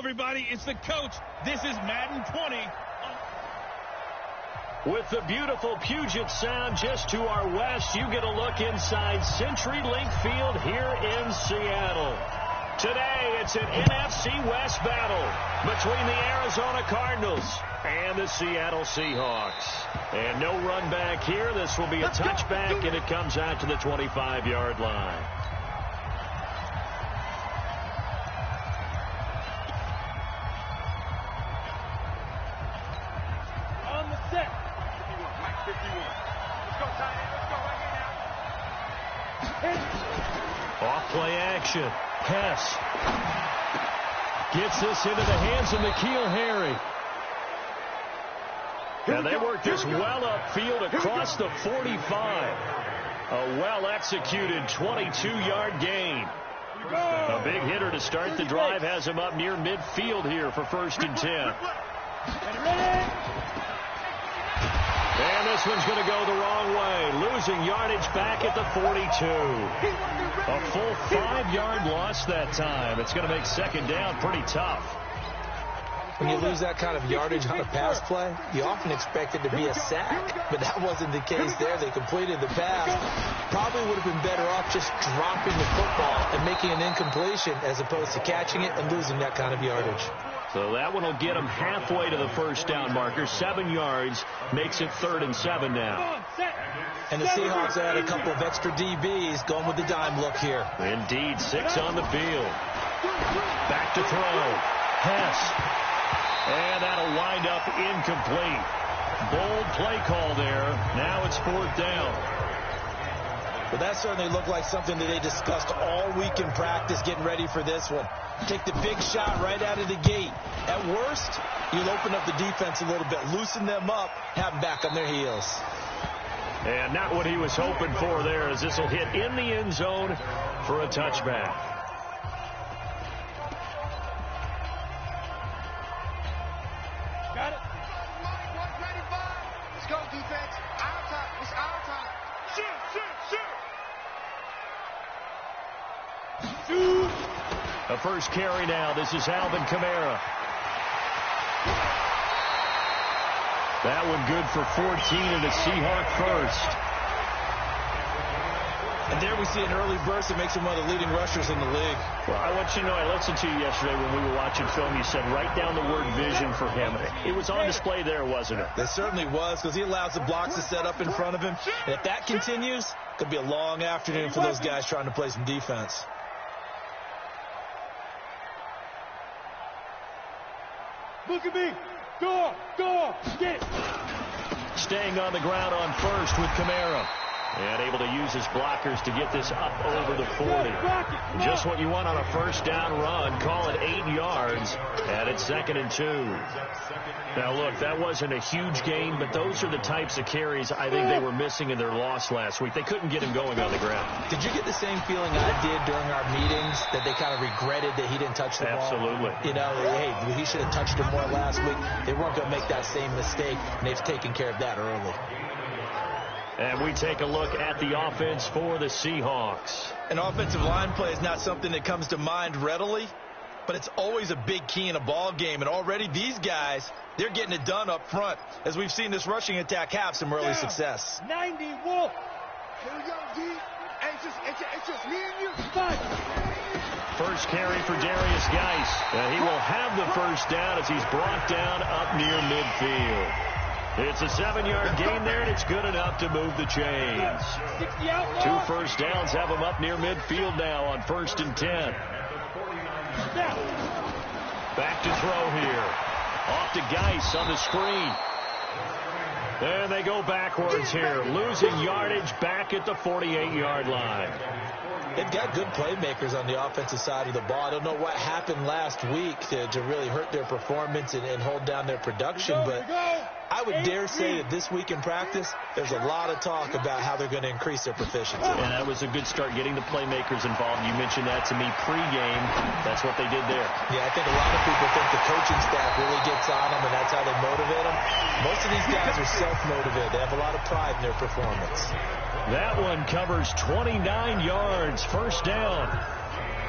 everybody. It's the coach. This is Madden 20. With the beautiful Puget Sound just to our west, you get a look inside CenturyLink Field here in Seattle. Today, it's an NFC West battle between the Arizona Cardinals and the Seattle Seahawks. And no run back here. This will be a touchback, and it comes out to the 25-yard line. On the set. 51. Let's go, tight end. Let's go right here now. Off-play action. Hess gets this into the hands of N'Keal Harry. And they work this well upfield across the 45. A well-executed 22-yard gain. A big hitter to start the drive has him up near midfield here for 1st and 10. And this one's going to go the wrong way. Losing yardage back at the 42. A full 5-yard loss that time. It's going to make second down pretty tough. When you lose that kind of yardage on a pass play, you often expect it to be a sack. But that wasn't the case there. They completed the pass. Probably would have been better off just dropping the football and making an incompletion as opposed to catching it and losing that kind of yardage. So that one will get them halfway to the first down marker. 7 yards makes it 3rd and 7 now. And the Seahawks had a couple of extra DBs going with the dime look here. Indeed, 6 on the field. Back to throw. Hess. And that'll wind up incomplete. Bold play call there. Now it's 4th down. But that certainly looked like something that they discussed all week in practice getting ready for this one. Take the big shot right out of the gate. At worst, you'll open up the defense a little bit, loosen them up, have them back on their heels. And not what he was hoping for there, as this will hit in the end zone for a touchback. Got it. Let's go, defense. Our time. It's our time. Shoot. The first carry now. This is Alvin Kamara. That one good for 14 and a Seahawk first. And there we see an early burst that makes him one of the leading rushers in the league. Well, I want you to know, I listened to you yesterday when we were watching film. You said write down the word vision for him. It was on display there, wasn't it? It certainly was, because he allows the blocks to set up in front of him. And if that continues, it could be a long afternoon for those guys trying to play some defense. Look at me. Go. Get it. Staying on the ground on first with Kamara. And able to use his blockers to get this up over the 40. Just what you want on a first down run. Call it 8 yards. And it's 2nd and 2. Now, look, that wasn't a huge gain, but those are the types of carries I think they were missing in their loss last week. They couldn't get him going on the ground. Did you get the same feeling I did during our meetings, that they kind of regretted that he didn't touch the ball? Absolutely. You know, hey, he should have touched him more last week. They weren't going to make that same mistake, and they've taken care of that early. And we take a look at the offense for the Seahawks. An offensive line play is not something that comes to mind readily, but it's always a big key in a ball game. And already these guys, they're getting it done up front, as we've seen this rushing attack have some early success. 90 Wolf. Here we go, D. It's just me and you. First carry for Darius Geis. And he will have the first down as he's brought down up near midfield. It's a 7-yard gain there, and it's good enough to move the chains. 2 first downs have him up near midfield now on 1st and 10. Back to throw here. Off to Geis on the screen. And they go backwards here, losing yardage back at the 48-yard line. They've got good playmakers on the offensive side of the ball. I don't know what happened last week to really hurt their performance and hold down their production, but I would dare say that this week in practice, there's a lot of talk about how they're going to increase their proficiency. And that was a good start, getting the playmakers involved. You mentioned that to me pregame. That's what they did there. Yeah, I think a lot of people think the coaching staff really gets on them, and that's how they motivate them. Most of these guys are self-motivated. They have a lot of pride in their performance. That one covers 29 yards. First down.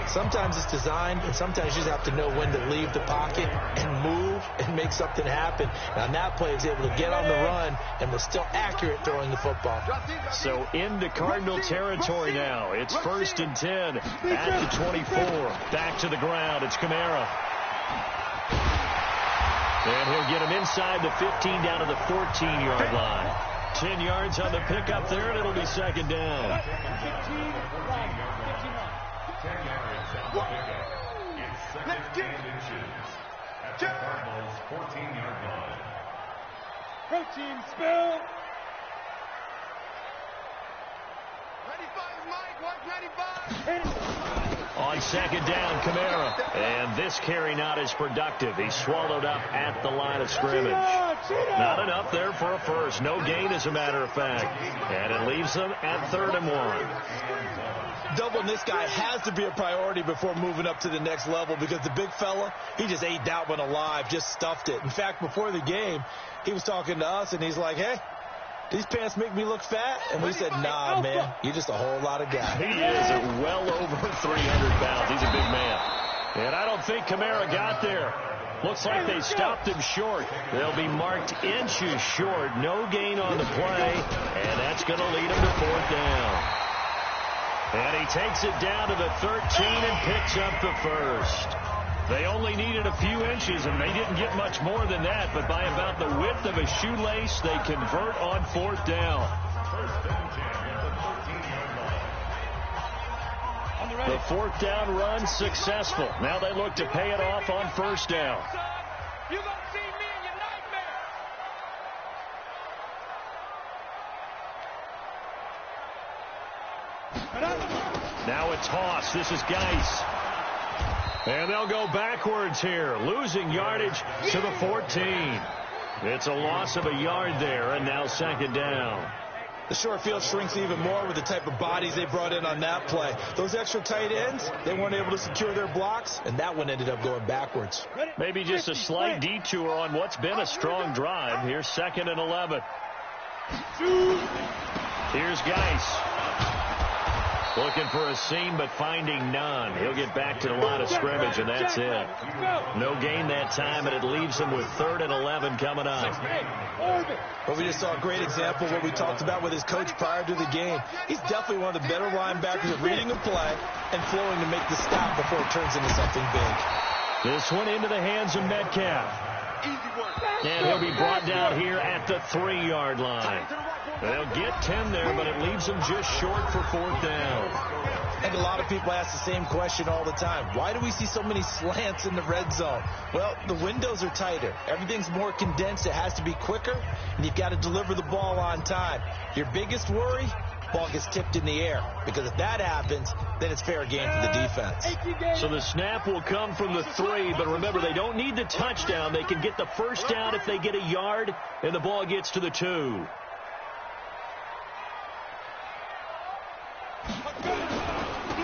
Sometimes it's designed, and sometimes you just have to know when to leave the pocket and move and make something happen. And on that play, he was able to get on the run and was still accurate throwing the football. So into Cardinal territory now. It's 1st and 10 at the 24. Back to the ground. It's Kamara. And he'll get him inside the 15 down to the 14-yard line. 10 yards on the pickup there, and it'll be 2nd down. 10 yards on the pickup. It's 2nd and inches at the Cardinals' 14-yard line. Protein spill. 95, Mike. 195. On 2nd down, Kamara. And this carry not as productive. He's swallowed up at the line of scrimmage. Not enough there for a first. No gain, as a matter of fact. And it leaves them at 3rd and 1. Doubling this guy has to be a priority before moving up to the next level, because the big fella, he just ate that one alive, just stuffed it. In fact, before the game, he was talking to us, and he's like, hey, these pants make me look fat? And we said, nah, man, you're just a whole lot of guy. He is at well over 300 pounds. He's a big man. And I don't think Kamara got there. Looks like they stopped him short. They'll be marked inches short. No gain on the play, and that's going to lead him to 4th down. And he takes it down to the 13 and picks up the first. They only needed a few inches, and they didn't get much more than that. But by about the width of a shoelace, they convert on 4th down. The 4th down run successful. Now they look to pay it off on 1st down. You gonna see me in your nightmare. Now a toss. This is Geis. And they'll go backwards here, losing yardage to the 14. It's a loss of a yard there, and now 2nd down. The short field shrinks even more with the type of bodies they brought in on that play. Those extra tight ends, they weren't able to secure their blocks, and that one ended up going backwards. Maybe just a slight detour on what's been a strong drive. Here's 2nd and 11. Here's Geis. Looking for a seam, but finding none. He'll get back to the line of scrimmage, and that's it. No gain that time, and it leaves him with 3rd and 11 coming up. Well, we just saw a great example of what we talked about with his coach prior to the game. He's definitely one of the better linebackers at reading the play and flowing to make the stop before it turns into something big. This one into the hands of Metcalf. And he'll be brought down here at the 3-yard line. They'll get 10 there, but it leaves them just short for 4th down. And a lot of people ask the same question all the time. Why do we see so many slants in the red zone? Well, the windows are tighter. Everything's more condensed. It has to be quicker, and you've got to deliver the ball on time. Your biggest worry? Ball gets tipped in the air, because if that happens, then it's fair game for the defense. So the snap will come from the 3, but remember, they don't need the touchdown. They can get the 1st down if they get a yard, and the ball gets to the 2.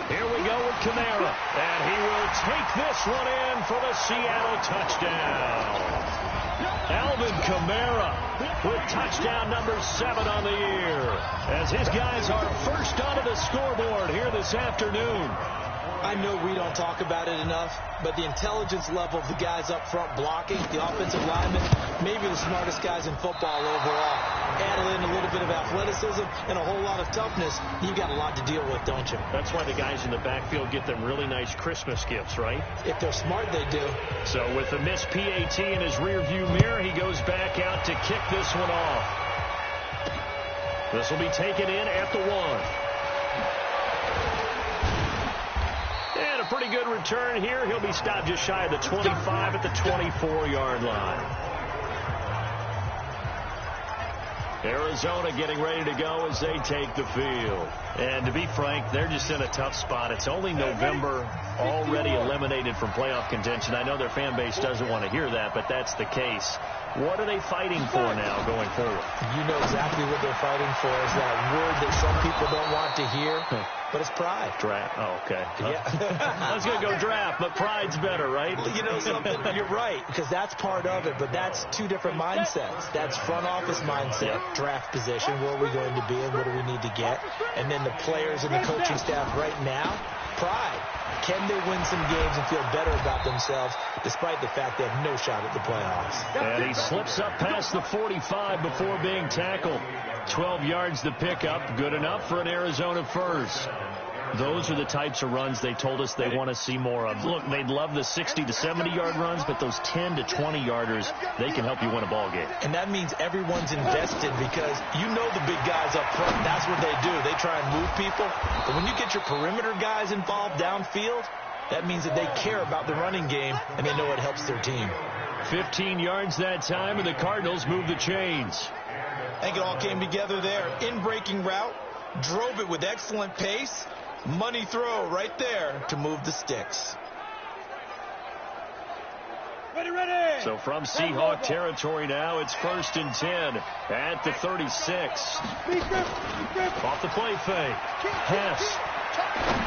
Here we go with Kamara, and he will take this one in for the Seattle touchdown. Alvin Kamara with touchdown number 7 on the year, as his guys are first onto the scoreboard here this afternoon. I know we don't talk about it enough, but the intelligence level of the guys up front blocking, the offensive linemen, maybe the smartest guys in football overall. Add in a little bit of athleticism and a whole lot of toughness, you've got a lot to deal with, don't you? That's why the guys in the backfield get them really nice Christmas gifts, right? If they're smart, they do. So with the missed PAT in his rearview mirror, he goes back out to kick this one off. This will be taken in at the 1. And a pretty good return here. He'll be stopped just shy of the 25 at the 24-yard line. Arizona getting ready to go as they take the field. And to be frank, they're just in a tough spot. It's only November, already eliminated from playoff contention. I know their fan base doesn't want to hear that, but that's the case. What are they fighting for now going forward? You know exactly what they're fighting for. Is that word that some people don't want to hear, but it's pride. Draft. Oh, okay. Yeah. I was going to go draft, but pride's better, right? You know something? You're right, because that's part of it, but that's two different mindsets. That's front office mindset, draft position, where are we going to be and what do we need to get, and then the players and the coaching staff right now? Pride. Can they win some games and feel better about themselves despite the fact they have no shot at the playoffs? And he slips up past the 45 before being tackled. 12 yards to pick up. Good enough for an Arizona first. Those are the types of runs they told us they want to see more of. Look, they'd love the 60 to 70-yard runs, but those 10 to 20-yarders, they can help you win a ball game. And that means everyone's invested because you know the big guys up front. That's what they do. They try and move people. But when you get your perimeter guys involved downfield, that means that they care about the running game, and they know it helps their team. 15 yards that time, and the Cardinals move the chains. I think it all came together there. In-breaking route, drove it with excellent pace. Money throw right there to move the sticks. Ready. So from Seahawk territory now, it's 1st and 10 at the 36. Off the play fake. Hess.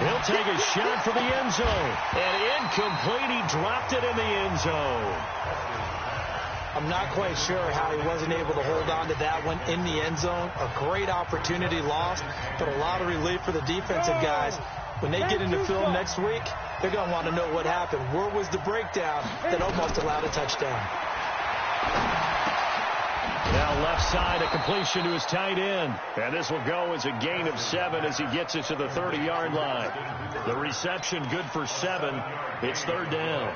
He'll take a shot for the end zone. And incomplete. He dropped it in the end zone. I'm not quite sure how he wasn't able to hold on to that one in the end zone. A great opportunity lost, but a lot of relief for the defensive guys. When they get into film next week, they're going to want to know what happened. Where was the breakdown that almost allowed a touchdown? Now left side, a completion to his tight end. And this will go as a gain of 7 as he gets it to the 30-yard line. The reception good for 7. It's 3rd down.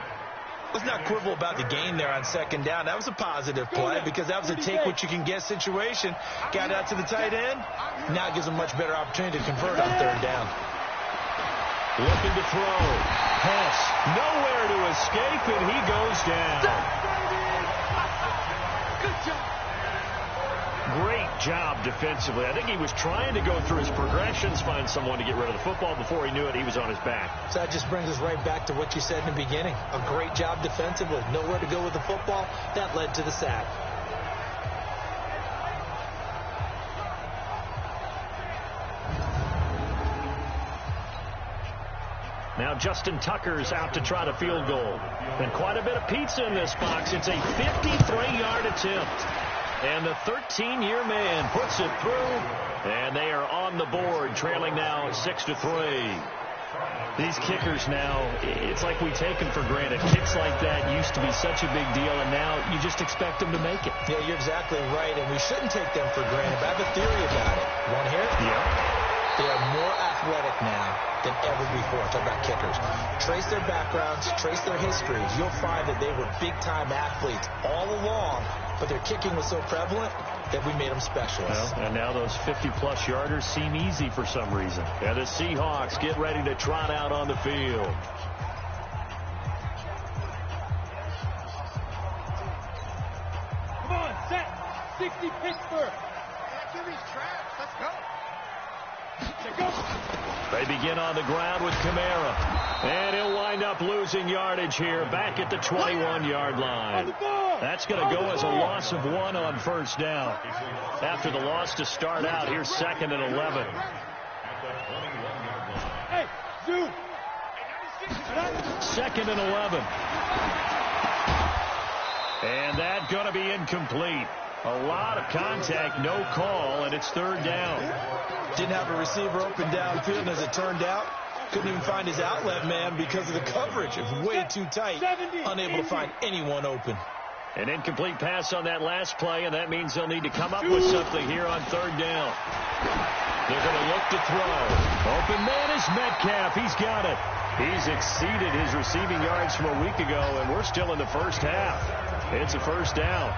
Let's not quibble about the gain there on 2nd down. That was a positive play because that was a take-what-you-can-get situation. Got out to the tight end. Now it gives them a much better opportunity to convert on 3rd down. Looking to throw. Hess nowhere to escape, and he goes down. Good job. Great job defensively. I think he was trying to go through his progressions, find someone to get rid of the football. Before he knew it, he was on his back. So that just brings us right back to what you said in the beginning. A great job defensively. Nowhere to go with the football. That led to the sack. Now Justin Tucker's out to try the field goal. And quite a bit of pizza in this box. It's a 53-yard attempt. And the 13-year man puts it through. And they are on the board, trailing now 6-3. These kickers now, it's like we take them for granted. Kicks like that used to be such a big deal, and now you just expect them to make it. Yeah, you're exactly right, and we shouldn't take them for granted. But I have a theory about it. Want to hear it? Yeah. They are more athletic now than ever before. Talk about kickers. Trace their backgrounds, trace their histories. You'll find that they were big-time athletes all along, but their kicking was so prevalent that we made them specialists. Well, and now those 50-plus yarders seem easy for some reason. And the Seahawks get ready to trot out on the field. Come on, set. 60 Pittsburgh. Give me traps. Let's go. They begin on the ground with Kamara. And he'll wind up losing yardage here back at the 21-yard line. That's going to go as a loss of 1 on 1st down. After the loss to start out, here's 2nd and 11. Hey, Zoom. 2nd and 11. And that's going to be incomplete. A lot of contact, no call, and it's 3rd down. Didn't have a receiver open downfield, and as it turned out, couldn't even find his outlet man because of the coverage. It was way too tight, unable to find anyone open. An incomplete pass on that last play, and that means they'll need to come up with something here on 3rd down. They're going to look to throw. Open man is Metcalf. He's got it. He's exceeded his receiving yards from a week ago, and we're still in the first half. It's a 1st down.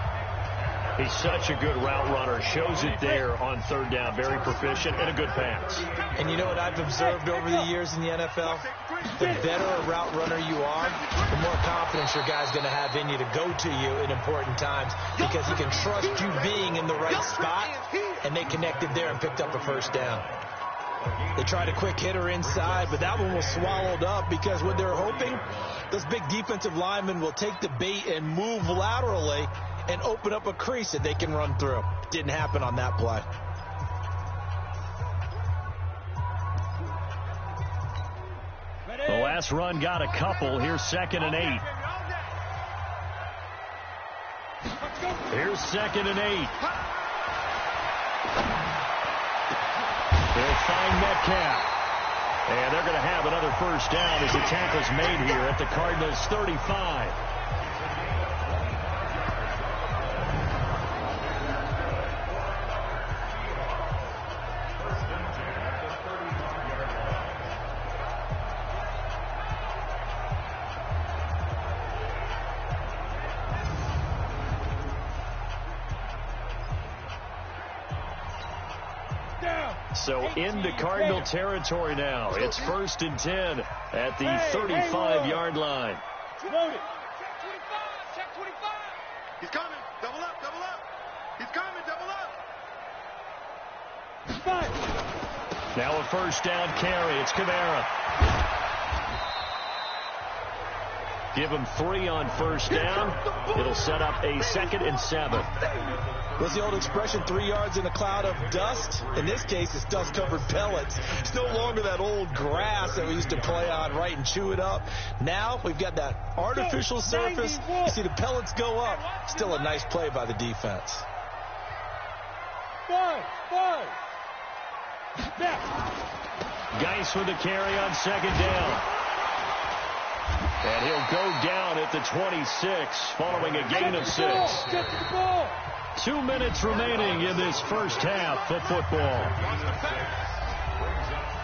He's such a good route runner. Shows it there on 3rd down. Very proficient and a good pass. And you know what I've observed over the years in the NFL? The better a route runner you are, the more confidence your guy's going to have in you to go to you in important times because he can trust you being in the right spot, and they connected there and picked up a 1st down. They tried a quick hitter inside, but that one was swallowed up because what they're hoping, those big defensive linemen will take the bait and move laterally and open up a crease that they can run through. Didn't happen on that play. The last run got a couple. Here's 2nd and 8. Here's 2nd and 8. They'll find Metcalf. And they're going to have another first down as the tackle's made here at the Cardinals' 35. So into Cardinal territory now. It's 1st and 10 at the 35-yard line. Loaded. Check 25. He's coming. Double up, double up. He's coming, double up. 5. Now a first down carry. It's Kamara. Give him 3 on first down. It'll set up a 2nd and 7. What's the old expression, 3 yards in a cloud of dust? In this case, it's dust-covered pellets. It's no longer that old grass that we used to play on, right, and chew it up. Now we've got that artificial surface. You see the pellets go up. Still a nice play by the defense. 5. Geis with the carry on 2nd down. And he'll go down at the 26 following a gain of 6. Get to the ball. 2 minutes remaining in this first half of football. Brings up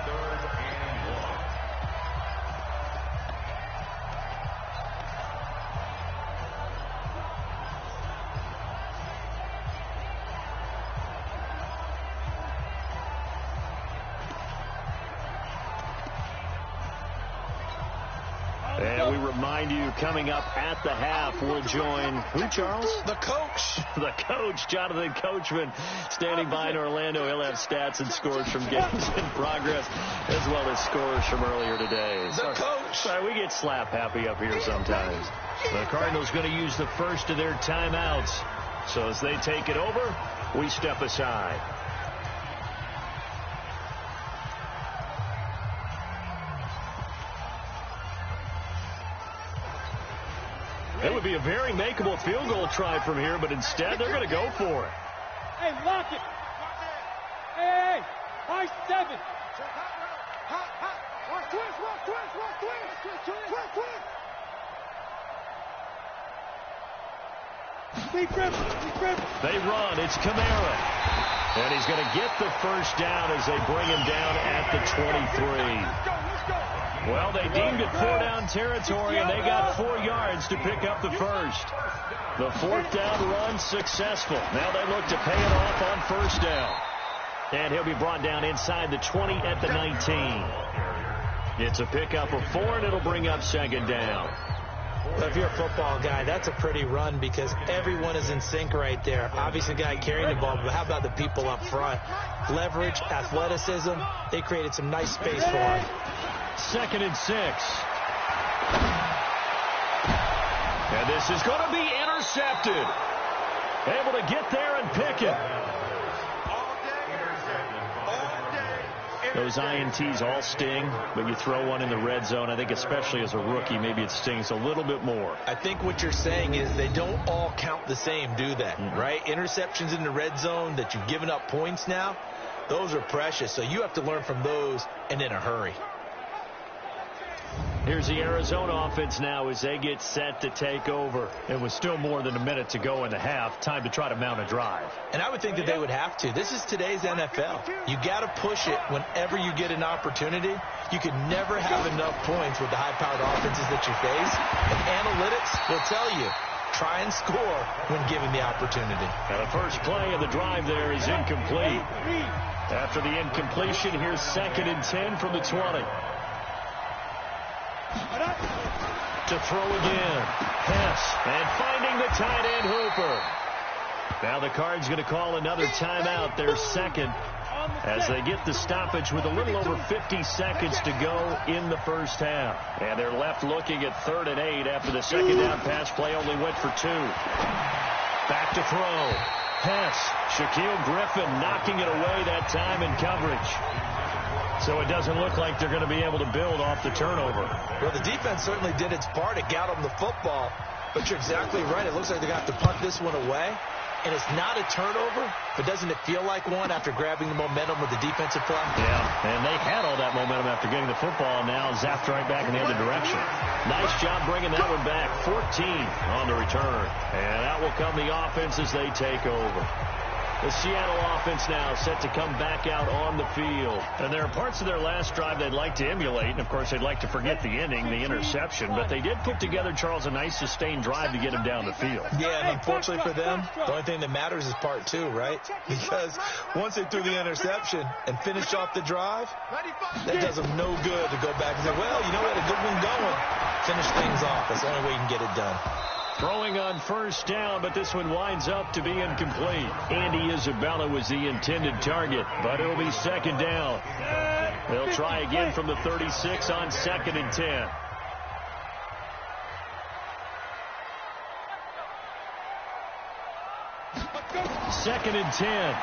3rd and 1. And we remind you, coming up at the half, we'll join who, Charles? The coach. The coach, Jonathan Coachman, standing by in Orlando. He'll have stats and scores from games in progress, as well as scores from earlier today. The coach. Sorry, we get slap happy up here sometimes. The Cardinals going to use the first of their timeouts. So as they take it over, we step aside. It would be a very makeable field goal try from here, but instead they're going to go for it. Hey, lock it. Hey, high 7. Watch twist. Be crippled. They run. It's Kamara. And he's going to get the first down as they bring him down at the 23. Well, they deemed it 4-down territory, and they got 4 yards to pick up the first. The 4th down run successful. Now they look to pay it off on first down. And he'll be brought down inside the 20 at the 19. It's a pickup of 4, and it'll bring up 2nd down. But if you're a football guy, that's a pretty run because everyone is in sync right there. Obviously, the guy carrying the ball, but how about the people up front? Leverage, athleticism, they created some nice space for him. 2nd and 6. And this is going to be intercepted. Able to get there and pick it. Those INTs all sting, but you throw one in the red zone, I think especially as a rookie, maybe it stings a little bit more. I think what you're saying is they don't all count the same, do they? Right? Interceptions in the red zone that you've given up points now, those are precious. So you have to learn from those and in a hurry. Here's the Arizona offense now as they get set to take over. It was still more than a minute to go in the half. Time to try to mount a drive. And I would think that they would have to. This is today's NFL. You got to push it whenever you get an opportunity. You can never have enough points with the high-powered offenses that you face. And analytics will tell you, try and score when given the opportunity. And the first play of the drive there is incomplete. After the incompletion, here's 2nd and 10 from the 20. To throw again. Hess. And finding the tight end Hooper. Now the Cards going to call another timeout, their 2nd, as they get the stoppage with a little over 50 seconds to go in the first half. And they're left looking at 3rd and 8 after the 2nd down pass play only went for 2. Back to throw. Hess. Shaquille Griffin knocking it away that time in coverage. So it doesn't look like they're going to be able to build off the turnover. Well, the defense certainly did its part. It got them the football. But you're exactly right. It looks like they're going to have to punt this one away. And it's not a turnover, but doesn't it feel like one after grabbing the momentum with the defensive play? Yeah, and they had all that momentum after getting the football, and now zapped right back in the other direction. Nice job bringing that one back. 14 on the return. And out will come the offense as they take over. The Seattle offense now set to come back out on the field. And there are parts of their last drive they'd like to emulate. And, of course, they'd like to forget the ending, the interception. But they did put together, Charles, a nice sustained drive to get him down the field. Yeah, and unfortunately for them, the only thing that matters is part two, right? Because once they threw the interception and finished off the drive, that does them no good to go back and say, well, you know, we had a good one going. Finish things off. That's the only way you can get it done. Throwing on first down, but this one winds up to be incomplete. Andy Isabella was the intended target, but it'll be second down. They'll try again from the 36 on 2nd and 10. Second and 10.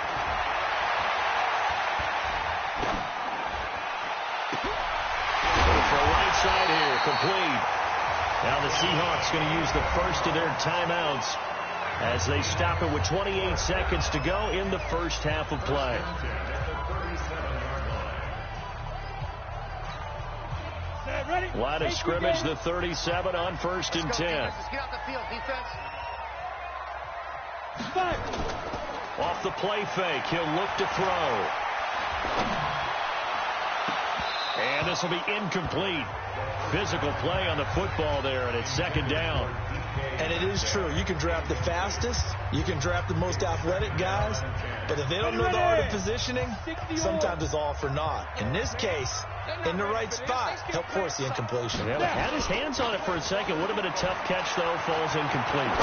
For a right side here, complete. Now the Seahawks going to use the first of their timeouts as they stop it with 28 seconds to go in the first half of play. Line of scrimmage, the 37 on 1st and 10. Get out the field, defense. Off the play fake, he'll look to throw. And this will be incomplete. Physical play on the football there, and it's second down. And it is true. You can draft the fastest. You can draft the most athletic guys. But if they don't know the art of positioning, sometimes it's all for naught. In this case, in the right spot, help force the incompletion. Yeah, had his hands on it for a second. Would have been a tough catch, though. Falls incomplete.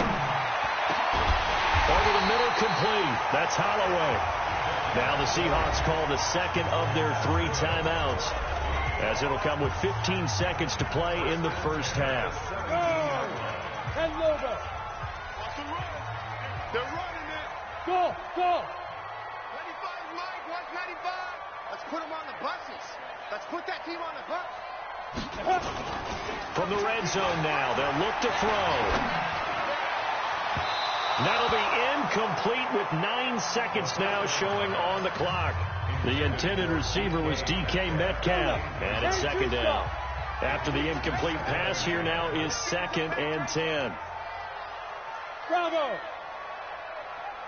Over the middle, complete. That's Holloway. Now the Seahawks call the second of their 3 timeouts, as it'll come with 15 seconds to play in the first half. Head over. They're running it. Go, go. 95, Mike. Watch 95. Let's put them on the buses. Let's put that team on the bus. From the red zone now, they'll look to throw. That'll be incomplete with 9 seconds now showing on the clock. The intended receiver was DK Metcalf, and it's second down. After the incomplete pass, here now is 2nd and 10. Bravo.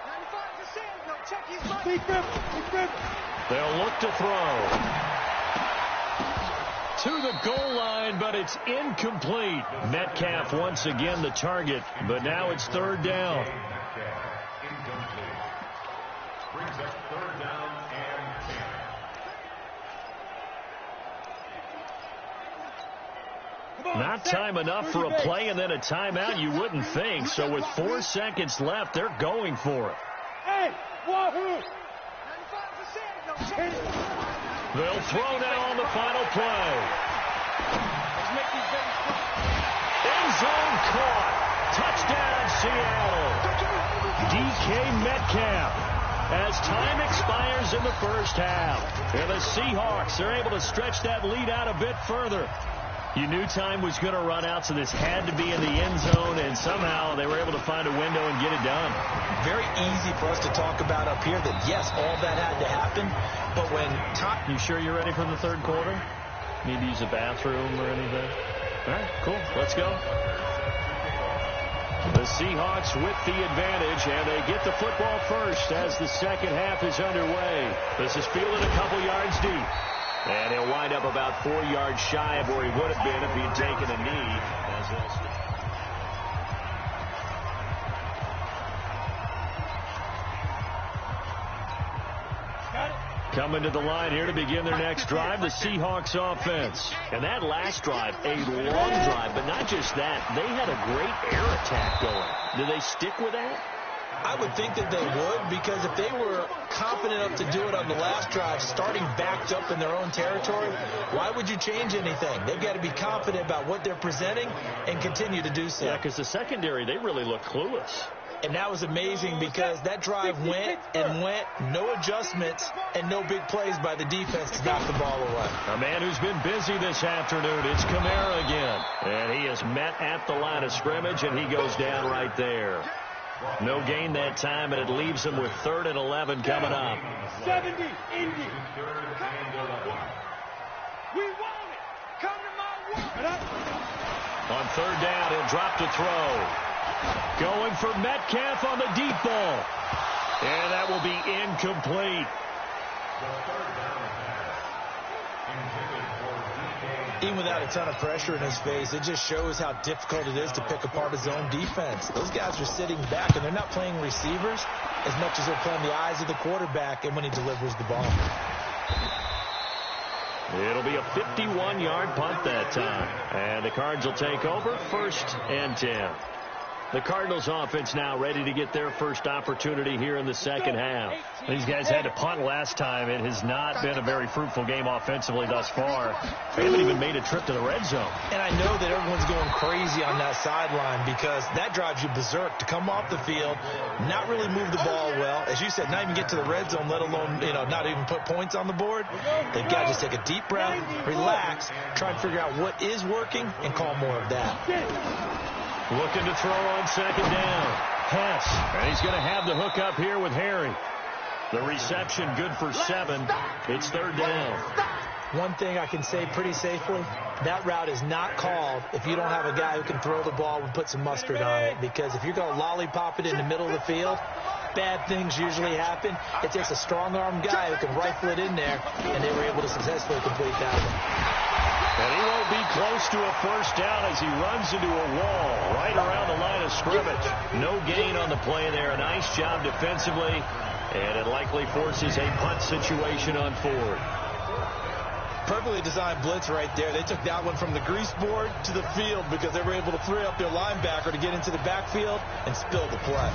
95 to save. No, check his butt. Big rip. They'll look to throw. To the goal line, but it's incomplete. Metcalf once again the target, but now it's 3rd down. Incomplete. Brings up 3rd down and 10. Not time enough for a play and then a timeout, you wouldn't think. So with 4 seconds left, they're going for it. Hey, wahoo. 95 to save. No, check his butt. They'll throw now on the final play. Let's make these babies cry. End zone caught. Touchdown, Seattle. DK Metcalf. As time expires in the first half. And the Seahawks are able to stretch that lead out a bit further. You knew time was going to run out, so this had to be in the end zone, and somehow they were able to find a window and get it done. Very easy for us to talk about up here that, yes, all that had to happen, but when time... You sure you're ready for the third quarter? Need to use the bathroom or anything? All right, cool. Let's go. The Seahawks with the advantage, and they get the football first as the second half is underway. This is fielded a couple yards deep. And he'll wind up about 4 yards shy of where he would have been if he had taken a knee. Coming to the line here to begin their next drive, the Seahawks offense. And that last drive, a long drive, but not just that. They had a great air attack going. Did they stick with that? I would think that they would, because if they were confident enough to do it on the last drive, starting backed up in their own territory, why would you change anything? They've got to be confident about what they're presenting and continue to do so. Yeah, because the secondary, they really look clueless. And that was amazing because that drive went and went, no adjustments, and no big plays by the defense to knock the ball away. A man who's been busy this afternoon, it's Kamara again. And he is met at the line of scrimmage, and he goes down right there. No gain that time, and it leaves them with 3rd and 11 coming up. 70, Indy. We want it. Come to my way. On 3rd down, he'll drop to throw. Going for Metcalf on the deep ball. And that will be incomplete. Even without a ton of pressure in his face, it just shows how difficult it is to pick apart his own defense. Those guys are sitting back, and they're not playing receivers as much as they're playing the eyes of the quarterback and when he delivers the ball. It'll be a 51-yard punt that time. And the Cards will take over 1st and 10. The Cardinals offense now ready to get their first opportunity here in the second half. These guys had to punt last time. It has not been a very fruitful game offensively thus far. They haven't even made a trip to the red zone. And I know that everyone's going crazy on that sideline because that drives you berserk to come off the field, not really move the ball well. As you said, not even get to the red zone, let alone, not even put points on the board. They've got to just take a deep breath, relax, try and figure out what is working, and call more of that. Looking to throw on 2nd down. Pass. And he's going to have the hook up here with Harry. The reception good for 7. It's 3rd down. One thing I can say pretty safely, that route is not called if you don't have a guy who can throw the ball and put some mustard on it. Because if you're going to lollipop it in the middle of the field, bad things usually happen. It takes a strong-arm guy who can rifle it in there, and they were able to successfully complete that one. And he won't be close to a 1st down as he runs into a wall right around the line of scrimmage. No gain on the play there. A nice job defensively, and it likely forces a punt situation on 4th. Perfectly designed blitz right there. They took that one from the grease board to the field because they were able to free up their linebacker to get into the backfield and spill the play.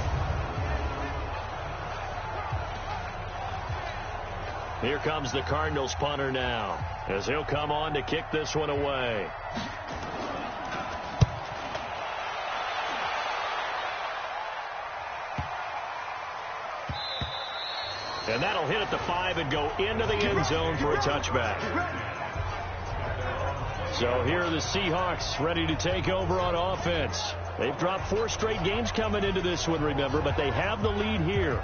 Here comes the Cardinals punter now, as he'll come on to kick this one away. And that'll hit at the 5 and go into the end zone for a touchback. So here are the Seahawks ready to take over on offense. They've dropped 4 straight games coming into this one, remember, but they have the lead here.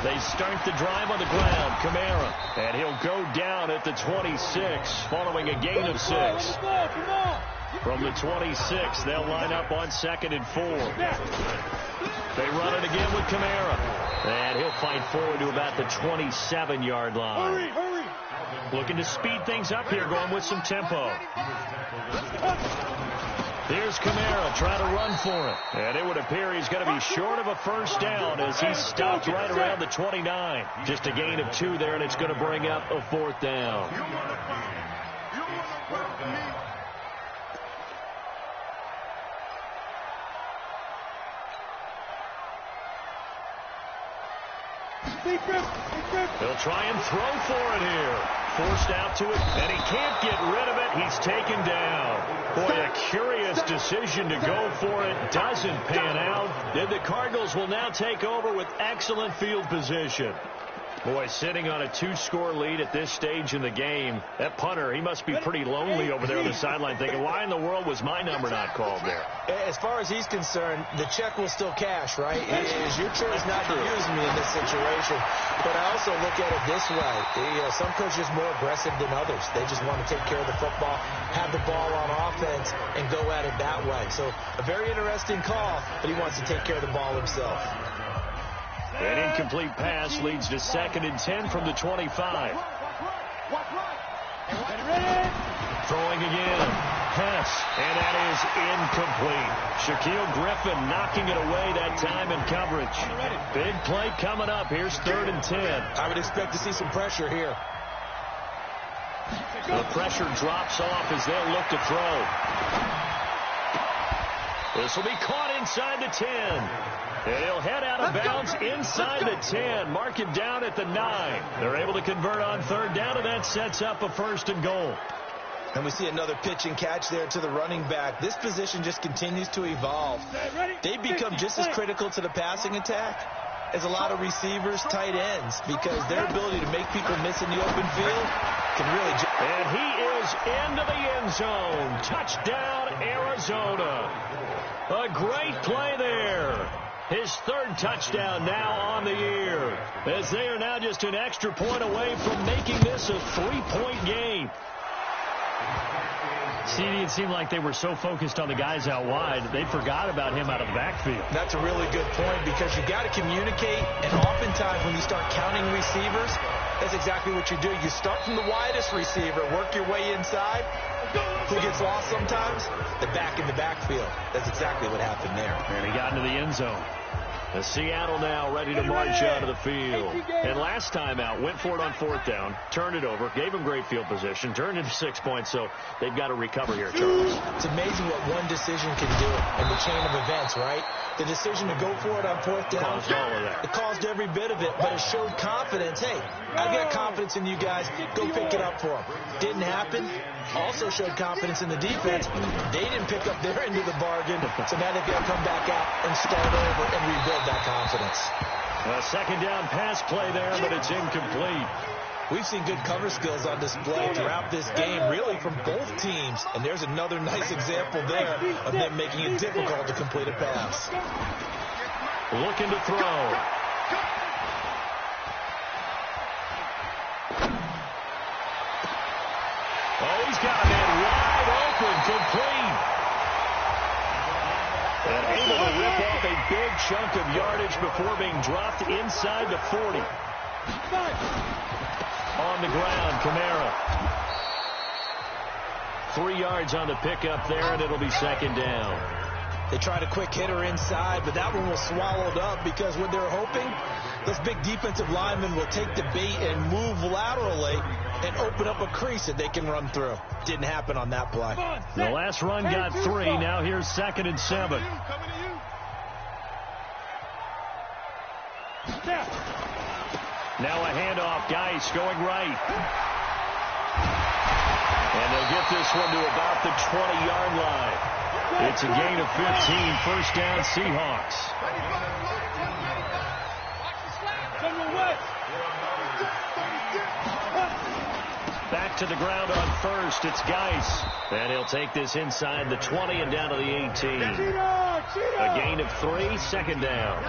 They start the drive on the ground. Kamara. And he'll go down at the 26 following a gain of 6. From the 26, they'll line up on 2nd and 4. They run it again with Kamara. And he'll fight forward to about the 27-yard line. Hurry. Looking to speed things up here, going with some tempo. Here's Kamara trying to run for it. And it would appear he's going to be short of a 1st down as he stopped right around the 29. Just a gain of 2 there, and it's going to bring up a 4th down. He'll try and throw for it here. Forced out to it, and he can't get rid of it. He's taken down. Boy, a curious decision to go for it. Doesn't pan out. And the Cardinals will now take over with excellent field position. Boy, sitting on a 2-score lead at this stage in the game, that punter, he must be pretty lonely over there on the sideline thinking, why in the world was my number not called there? As far as he's concerned, the check will still cash, right? It is your choice not to use me in this situation. But I also look at it this way. Some coaches are more aggressive than others. They just want to take care of the football, have the ball on offense, and go at it that way. So a very interesting call, but he wants to take care of the ball himself. An incomplete pass leads to 2nd and 10 from the 25. Throwing again. Pass. And that is incomplete. Shaquille Griffin knocking it away that time in coverage. Big play coming up. Here's 3rd and 10. I would expect to see some pressure here. The pressure drops off as they'll look to throw. This will be caught inside the 10. And he'll head out of bounds inside the 10. Mark it down at the 9. They're able to convert on 3rd down, and that sets up a 1st and goal. And we see another pitch and catch there to the running back. This position just continues to evolve. They become just as critical to the passing attack as a lot of receivers, tight ends, because their ability to make people miss in the open field can really... And he is into the end zone. Touchdown, Arizona. A great play there. His third touchdown now on the year, as they are now just an extra point away from making this a 3-point game. CD, it seemed like they were so focused on the guys out wide, they forgot about him out of the backfield. That's a really good point, because you got to communicate, and oftentimes when you start counting receivers, that's exactly what you do. You start from the widest receiver, work your way inside. Who gets lost sometimes? The back in the backfield. That's exactly what happened there. And he got into the end zone. The Seattle now ready to march out of the field. And last time out, went for it on fourth down, turned it over, gave him great field position, turned into 6 points, so they've got to recover here, Charles. It's amazing what one decision can do in the chain of events, right? The decision to go for it on fourth down, caused all of that. It caused every bit of it, but it showed confidence. Hey, I've got confidence in you guys. Go pick it up for them. Didn't happen. Also showed confidence in the defense. They didn't pick up their end of the bargain, so now they've got to come back out and start over and rebuild that confidence. A second down pass play there, but it's incomplete. We've seen good cover skills on display throughout this game, really from both teams. And there's another nice example there of them making it difficult to complete a pass. Looking to throw. Oh, he's got a man wide open, complete. And able to rip off a big chunk of yardage before being dropped inside the 40. On the ground, Kamara. 3 yards on the pickup there, and it'll be second down. They tried a quick hitter inside, but that one was swallowed up because what they're hoping, this big defensive lineman will take the bait and move laterally and open up a crease that they can run through. Didn't happen on that play. The last run got 3. Now here's 2nd and 7. Now a handoff. Geis going right. And they'll get this one to about the 20-yard line. It's a gain of 15. First down, Seahawks. Back to the ground on first. It's Geis. And he'll take this inside the 20 and down to the 18. A gain of 3. Second down.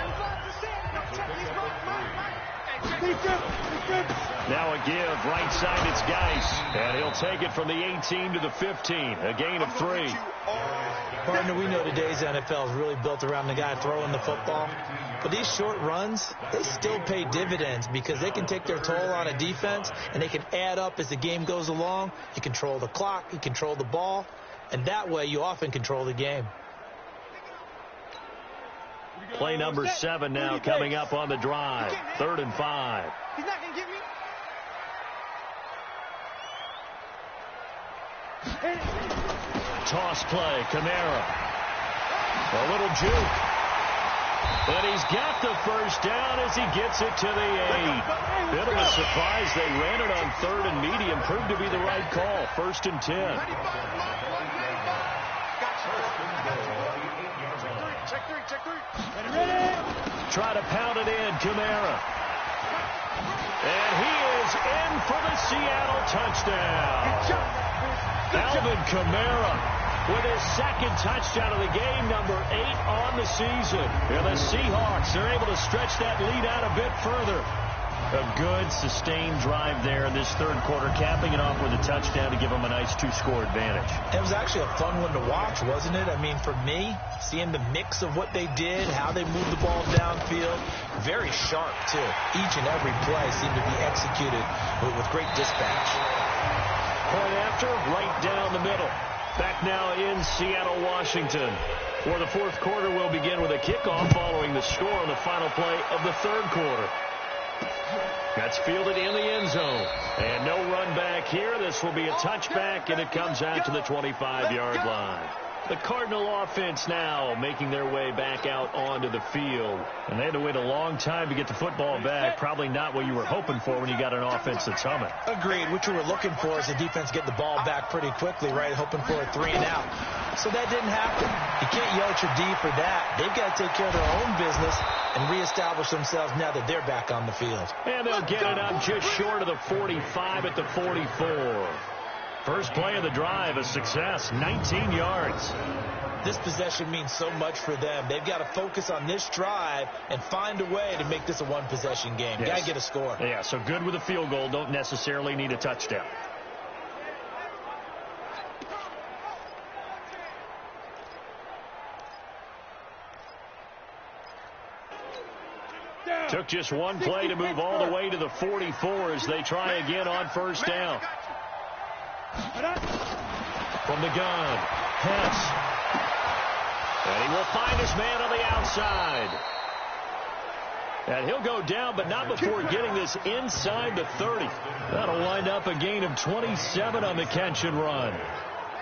Now a give. Right side, it's Geis. And he'll take it from the 18 to the 15. A gain of 3. Partner, we know today's NFL is really built around the guy throwing the football. But these short runs, they still pay dividends because they can take their toll on a defense, and they can add up as the game goes along. You control the clock, you control the ball, and that way you often control the game. Play number 7 now coming up on the drive. 3rd and 5. He's not going to get me. Toss play, Kamara. A little juke. And he's got the first down as he gets it to the 8. Bit of a surprise. They ran it on 3rd and medium. Proved to be the right call. 1st and 10. Check three. Try to pound it in, Kamara. And he is in for the Seattle touchdown. Alvin Kamara with his 2nd touchdown of the game, number 8 on the season. And the Seahawks, they're able to stretch that lead out a bit further. A good, sustained drive there in this 3rd quarter, capping it off with a touchdown to give them a nice 2-score advantage. It was actually a fun one to watch, wasn't it? I mean, for me, seeing the mix of what they did, how they moved the ball downfield, very sharp, too. Each and every play seemed to be executed with great dispatch. Point after, right down the middle. Back now in Seattle, Washington. For the 4th quarter, we'll begin with a kickoff following the score on the final play of the 3rd quarter. That's fielded in the end zone. And no run back here. This will be a touchback, and it comes out to the 25-yard line. The Cardinal offense now making their way back out onto the field. And they had to wait a long time to get the football back. Probably not what you were hoping for when you got an offense that's humming. Agreed. What you were looking for is the defense get the ball back pretty quickly, right? Hoping for a 3-and-out. So that didn't happen. You can't yell at your D for that. They've got to take care of their own business and reestablish themselves now that they're back on the field. And they'll get it up just short of the 45 at the 44. First play of the drive, a success, 19 yards. This possession means so much for them. They've got to focus on this drive and find a way to make this a one-possession game. Yes. Got to get a score. Yeah, so good with a field goal. Don't necessarily need a touchdown. Took just one play to move all the way to the 44 as they try again on first down. From the gun, Hess. And he will find his man on the outside. And he'll go down, but not before getting this inside the 30. That'll wind up a gain of 27 on the catch and run.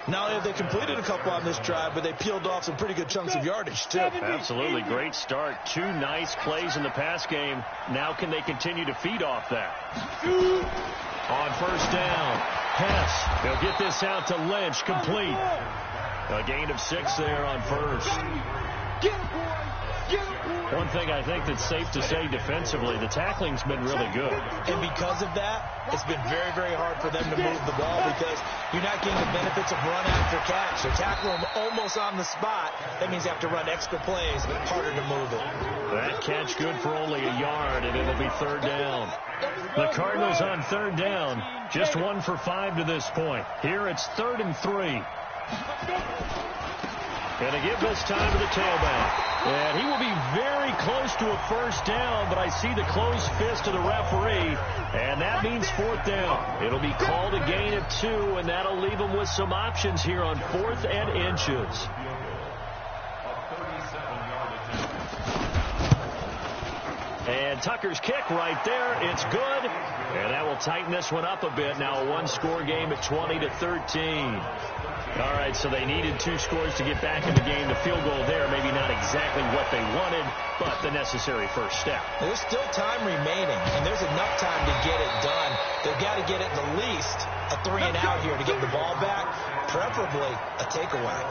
Not only have they completed a couple on this drive, but they peeled off some pretty good chunks of yardage, too. Absolutely. Great start. 2 nice plays in the pass game. Now can they continue to feed off that? On first down, Hess. They'll get this out to Lynch, complete. A gain of 6 there on first. One thing I think that's safe to say defensively, the tackling's been really good. And because of that, it's been very, very hard for them to move the ball because you're not getting the benefits of run after catch. So tackle them almost on the spot. That means you have to run extra plays, harder to move it. That catch good for only a yard, and it'll be third down. The Cardinals on third down, just 1 for 5 to this point. Here it's 3rd and 3. And they give this time to the tailback. And he will be very close to a first down, but I see the closed fist of the referee, and that means 4th down. It'll be called a gain of 2, and that'll leave them with some options here on 4th and inches. And Tucker's kick right there. It's good. And that will tighten this one up a bit. Now a 1-score game at 20-13. All right, so they needed 2 scores to get back in the game. The field goal there, maybe not exactly what they wanted, but the necessary first step. There's still time remaining, and there's enough time to get it done. They've got to get at the least a 3-and-out here to get the ball back, preferably a takeaway.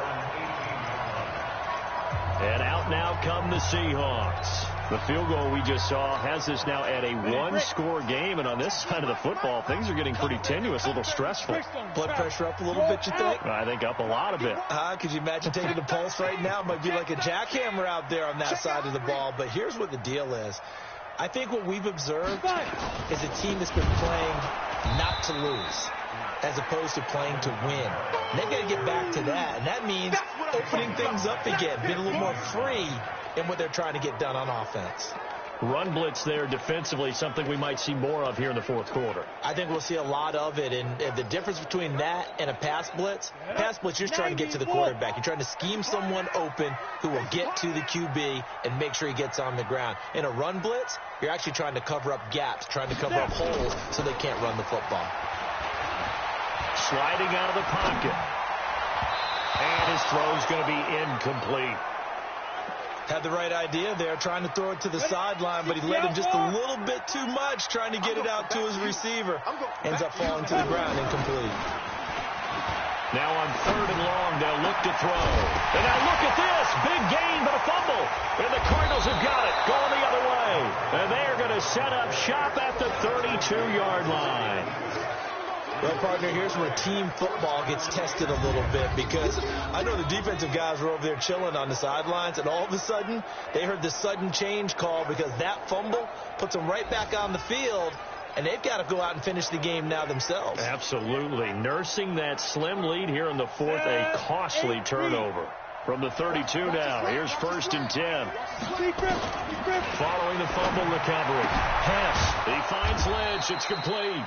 And out now come the Seahawks. The field goal we just saw has us now at a 1-score game, and on this side of the football, things are getting pretty tenuous, a little stressful. Blood pressure up a little bit, you think? I think up a lot of it. Could you imagine taking the pulse right now? It might be like a jackhammer out there on that side of the ball, but here's what the deal is. I think what we've observed is a team that's been playing not to lose as opposed to playing to win. And they've got to get back to that, and that means opening things up again, being a little more free in what they're trying to get done on offense. Run blitz there defensively, something we might see more of here in the 4th quarter. I think we'll see a lot of it, and the difference between that and a pass blitz, you're just trying to get to the quarterback. You're trying to scheme someone open who will get to the QB and make sure he gets on the ground. In a run blitz, you're actually trying to cover up gaps, trying to cover up holes so they can't run the football. Sliding out of the pocket. And his throw's going to be incomplete. Had the right idea there, trying to throw it to the sideline, but he led him just a little bit too much, trying to get it out to his receiver. Ends up falling to the ground, incomplete. Now on 3rd and long, they'll look to throw. And now look at this, big gain, but a fumble. And the Cardinals have got it, going the other way. And they are going to set up shop at the 32-yard line. Well, partner, here's where team football gets tested a little bit because I know the defensive guys were over there chilling on the sidelines, and all of a sudden they heard the sudden change call because that fumble puts them right back on the field, and they've got to go out and finish the game now themselves. Absolutely. Nursing that slim lead here in the 4th, a costly turnover. From the 32 now, here's 1st and 10. Following the fumble recovery, Hess, he finds Lynch, it's complete.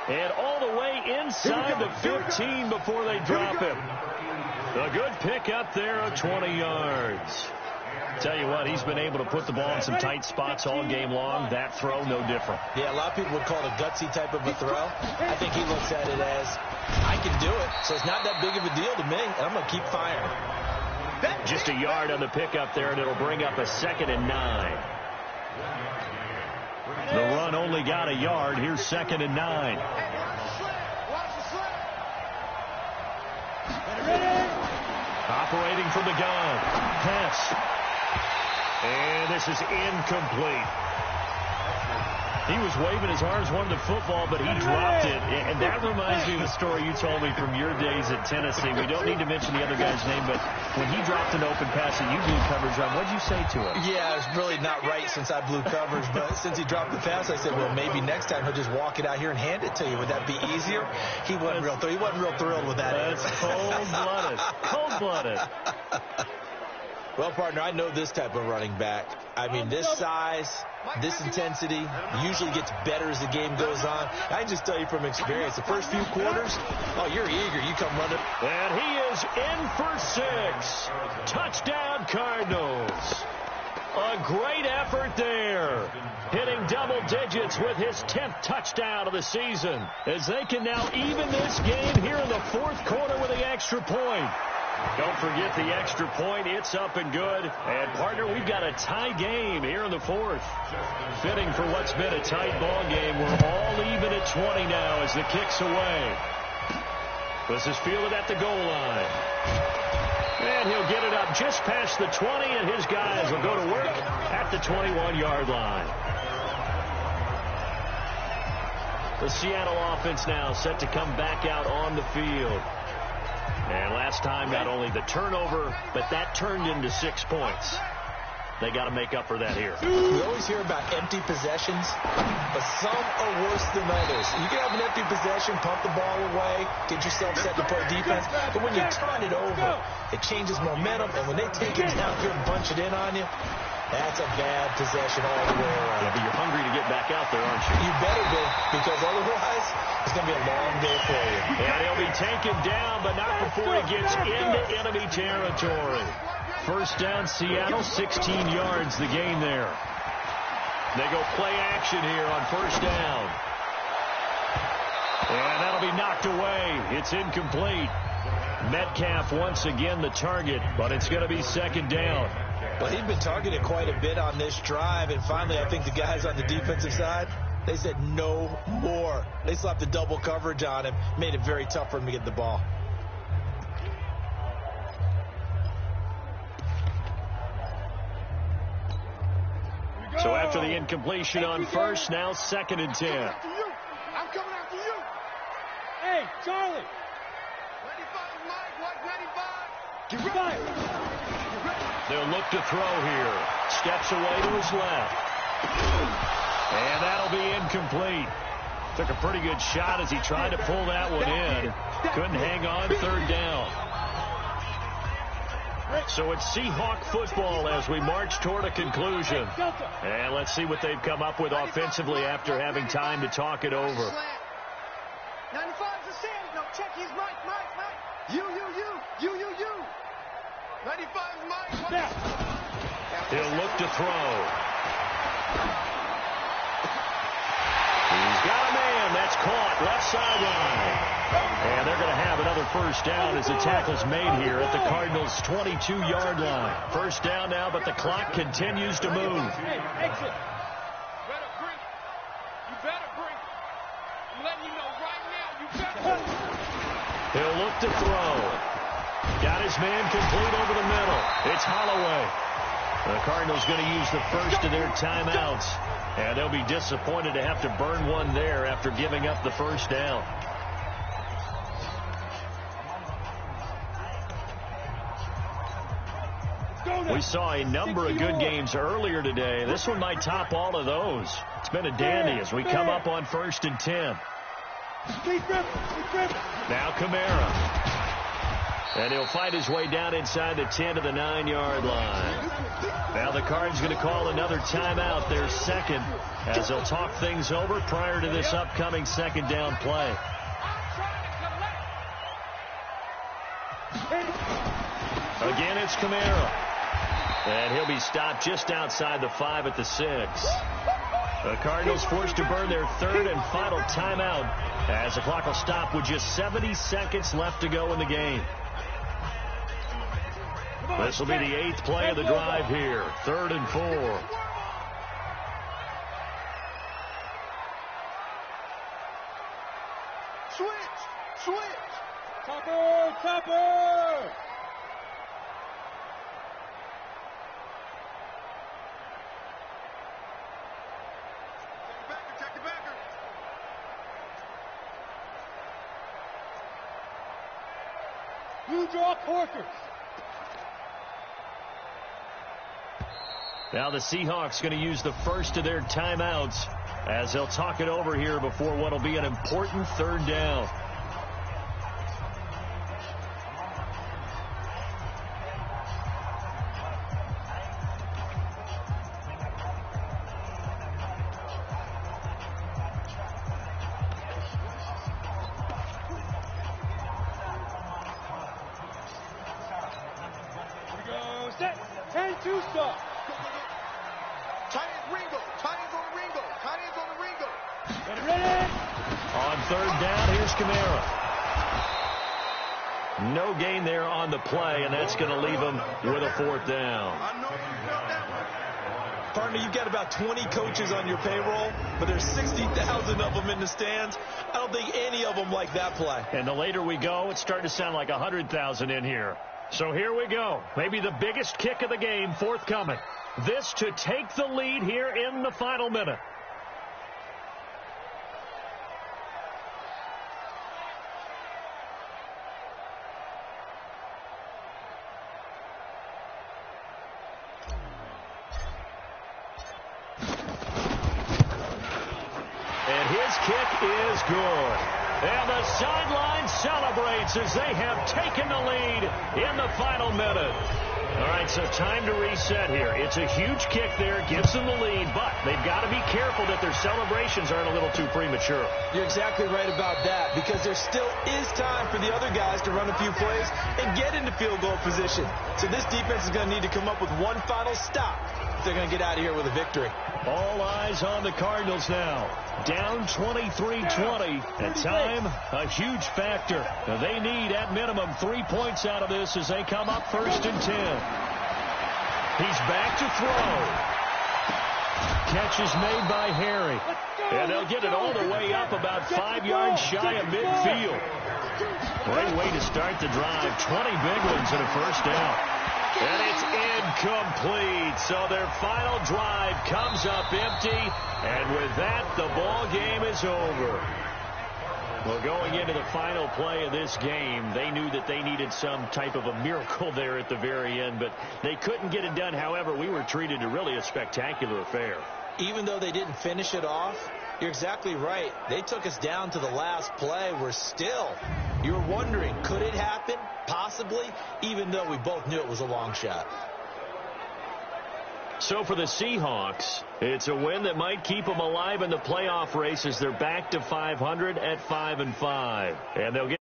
And all the way inside the 15 before they drop him. A good pickup there of 20 yards. Tell you what, he's been able to put the ball in some tight spots all game long. That throw, no different. Yeah, a lot of people would call it a gutsy type of a throw. I think he looks at it as, I can do it, so it's not that big of a deal to me, and I'm going to keep firing. Just a yard on the pickup there, and it'll bring up a 2nd and 9. The run only got a yard. Here's 2nd and 9. Operating from the gun. Pass. And this is incomplete. He was waving his arms, wanted the football, but he dropped it. And that reminds me of the story you told me from your days at Tennessee. We don't need to mention the other guy's name, but when he dropped an open pass and you blew coverage on, what did you say to him? Yeah, it's really not right since I blew coverage, but since he dropped the pass, I said, well, maybe next time he'll just walk it out here and hand it to you. Would that be easier? He wasn't real thrilled with that. That's cold-blooded. Cold-blooded. Well, partner, I know this type of running back. I mean, this size, this intensity usually gets better as the game goes on. I can just tell you from experience, the first few quarters, oh, you're eager. You come running. And he is in for 6. Touchdown, Cardinals. A great effort there. Hitting double digits with his 10th touchdown of the season, as they can now even this game here in the 4th quarter with the extra point. Don't forget the extra point. It's up and good. And, partner, we've got a tie game here in the 4th. Fitting for what's been a tight ball game. We're all even at 20 now as the kick's away. This is fielded at the goal line. And he'll get it up just past the 20, and his guys will go to work at the 21-yard line. The Seattle offense now set to come back out on the field. And last time, not only the turnover, but that turned into 6 points. They got to make up for that here. We always hear about empty possessions, but some are worse than others. You can have an empty possession, pump the ball away, get yourself set to play defense, but when you turn it over, it changes momentum, and when they take it down here and bunch it in on you, that's a bad possession all the way around. Yeah, but you're hungry to get back out there, aren't you? You better be, because otherwise, it's going to be a long day for you. And he'll be taken down, but not before he gets into enemy territory. First down, Seattle, 16 yards the gain there. They go play action here on first down. And that'll be knocked away. It's incomplete. Metcalf once again the target, but it's going to be 2nd down. Well, he'd been targeted quite a bit on this drive, and finally I think the guys on the defensive side, they said no more. They slapped the double coverage on him, made it very tough for him to get the ball. So after the incompletion on first, now 2nd and 10. I'm coming after you. Hey, Charlie. 95, Mike. What, 95? Get ready. They'll look to throw here. Steps away to his left. And that'll be incomplete. Took a pretty good shot as he tried to pull that one in. Couldn't hang on, 3rd down. So it's Seahawk football as we march toward a conclusion. And let's see what they've come up with offensively after having time to talk it over. 95's a stand. No, check his Mike. You. 95's Mike. He'll look to throw. He's got a man. That's caught. Left sideline. And they're going to have another first down as the tackle's made here at the Cardinals' 22-yard line. First down now, but the clock continues to move. Hey, exit. You better bring it. I'm letting you know right now, you better. He'll look to throw. Got his man complete over the middle. It's Holloway. The Cardinals going to use the first of their timeouts. And they'll be disappointed to have to burn one there after giving up the first down. We saw a number of good games earlier today. This one might top all of those. It's been a dandy as we come up on 1st and 10. Now Kamara. And he'll fight his way down inside the 10 to the 9-yard line. Now the Cards going to call another timeout, their second, as they'll talk things over prior to this upcoming 2nd down play. Again, it's Kamara. And he'll be stopped just outside the 5 at the 6. The Cardinals forced to burn their third and final timeout as the clock will stop with just 70 seconds left to go in the game. This will be the 8th play of the drive here. 3rd and 4. Switch! Topper! Check the backer. You draw quarters. Now the Seahawks going to use the first of their timeouts as they'll talk it over here before what will be an important 3rd down. Set. 10-2 stop. Tight end Ringo. Tight end's on the Ringo. Tight end's on the Ringo. Get ready. On 3rd down, here's Kamara. No gain there on the play, and that's going to leave him with a 4th down. I know you felt that one. Partner, you've got about 20 coaches on your payroll, but there's 60,000 of them in the stands. I don't think any of them like that play. And the later we go, it's starting to sound like 100,000 in here. So here we go. Maybe the biggest kick of the game forthcoming. This to take the lead here in the final minute. And his kick is good. And the sideline celebrates as they have taken the lead in the final minute. All right, so time to reset here. It's a huge kick there, gives them the lead, but they've got to be careful that their celebrations aren't a little too premature. You're exactly right about that, because there still is time for the other guys to run a few plays and get into field goal position. So this defense is going to need to come up with one final stop if they're going to get out of here with a victory. All eyes on the Cardinals now. Down 23-20. At time, a huge factor. They need, at minimum, 3 points out of this as they come up 1st and 10. He's back to throw. Catch is made by Harry. And they'll get it all the way up about 5 yards shy of midfield. Great way to start the drive. 20 big ones and a 1st down. And it's incomplete. So their final drive comes up empty. And with that, the ball game is over. Well, going into the final play of this game, they knew that they needed some type of a miracle there at the very end, but they couldn't get it done. However, we were treated to really a spectacular affair. Even though they didn't finish it off, you're exactly right. They took us down to the last play. We're still, you were wondering, could it happen? Possibly, even though we both knew it was a long shot. So for the Seahawks, it's a win that might keep them alive in the playoff race as they're back to 500 at 5-5. And they'll get